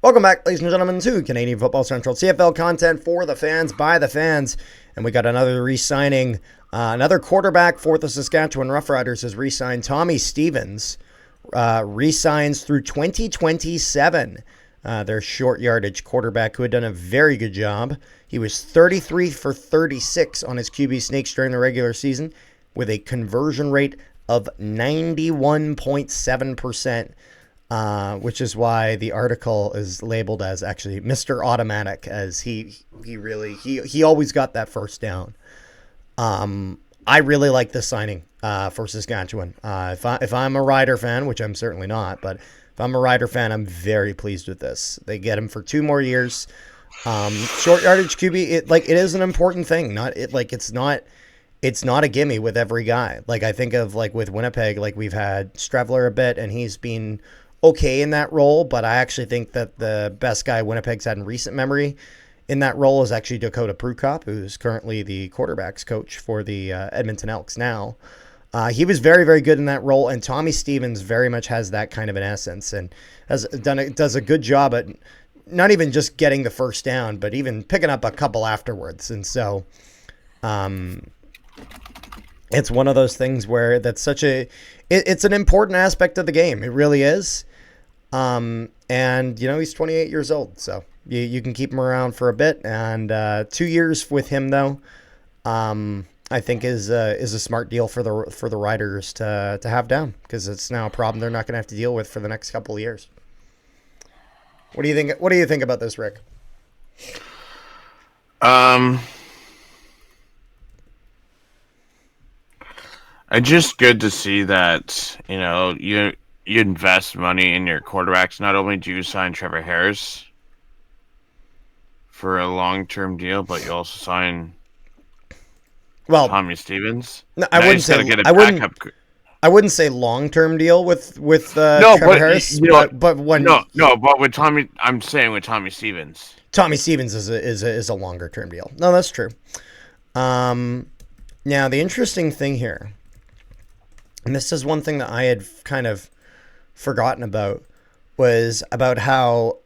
Welcome back, ladies and gentlemen, to Canadian Football Central, CFL content for the fans, by the fans. And we got another re-signing. Another quarterback for the Saskatchewan Roughriders has re-signed. Tommy Stevens re-signs through 2027. Their short yardage quarterback who had done a very good job. He was 33 for 36 on his QB sneaks during the regular season with a conversion rate of 91.7%. Which is why the article is labeled as actually Mr. Automatic, as he always got that first down. I really like this signing for Saskatchewan. If I'm a Rider fan, which I'm certainly not, but if I'm a Rider fan, I'm very pleased with this. They get him for 2 more years. Short yardage QB, it is an important thing. It's not a gimme with every guy. Like I think of like with Winnipeg, like we've had Strevler a bit, and he's been okay in that role, but I actually think that the best guy Winnipeg's had in recent memory in that role is actually Dakota Prukop, who's currently the quarterback's coach for the Edmonton Elks now. He was very, very good in that role, and Tommy Stevens very much has that kind of an essence and does a good job at not even just getting the first down, but even picking up a couple afterwards. And so it's one of those things where that's it's an important aspect of the game. It really is. And, he's 28 years old, so you can keep him around for a bit. And 2 years with him, though, I think is a smart deal for the Riders to have down, because it's now a problem they're not going to have to deal with for the next couple of years. What do you think? What do you think about this, Rick? It's just good to see that, you invest money in your quarterbacks. Not only do you sign Trevor Harris for a long-term deal, but you also sign Tommy Stevens. No, I wouldn't say long-term deal with Trevor Harris. But with Tommy, I'm saying with Tommy Stevens. Tommy Stevens is a longer-term deal. No, that's true. Now the interesting thing here, and this is one thing that I had kind of forgotten about, was about how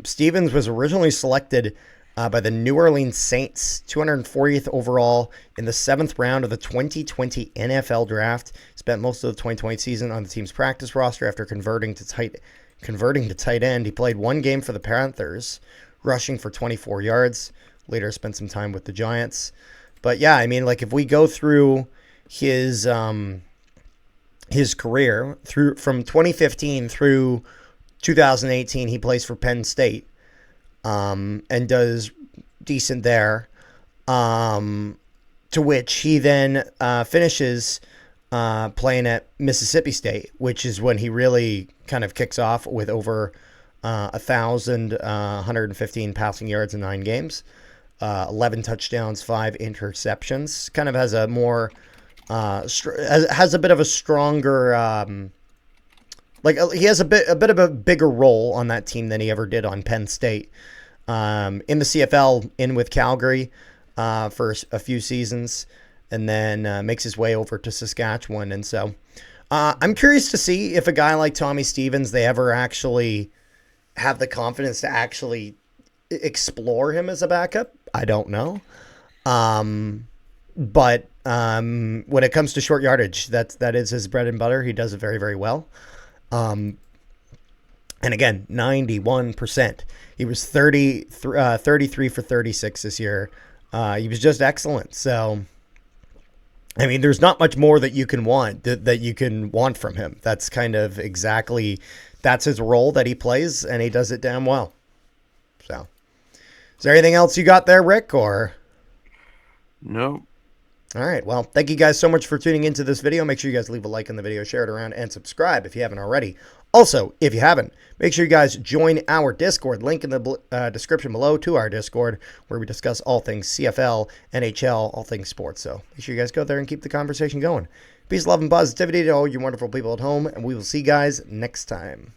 Stevens was originally selected by the New Orleans Saints, 240th overall in the 7th round of the 2020 NFL Draft. Spent most of the 2020 season on the team's practice roster after converting to tight end. He played 1 game for the Panthers, rushing for 24 yards. Later spent some time with the Giants. But yeah, I mean, like if we go through his career from 2015 through 2018, he plays for Penn State and does decent there, to which he then finishes playing at Mississippi State, which is when he really kind of kicks off with over 1,115 passing yards in 9 games, 11 touchdowns, 5 interceptions. Kind of has a more has a bit of a stronger, he has a bit of a bigger role on that team than he ever did on Penn State. In the CFL, in with Calgary for a few seasons, and then makes his way over to Saskatchewan. And so I'm curious to see if a guy like Tommy Stevens, they ever actually have the confidence to actually explore him as a backup. I don't know. But when it comes to short yardage, that is his bread and butter. He does it very, very well. And again, 91%. He was 33 for 36 this year. He was just excellent. So, I mean, there's not much more that you can want that you can want from him. That's kind of that's his role that he plays, and he does it damn well. So, is there anything else you got there, Rick, or? No. All right. Well, thank you guys so much for tuning into this video. Make sure you guys leave a like on the video, share it around, and subscribe if you haven't already. Also, if you haven't, make sure you guys join our Discord. Link in the description below to our Discord, where we discuss all things CFL, NHL, all things sports. So make sure you guys go there and keep the conversation going. Peace, love, and positivity to all you wonderful people at home, and we will see you guys next time.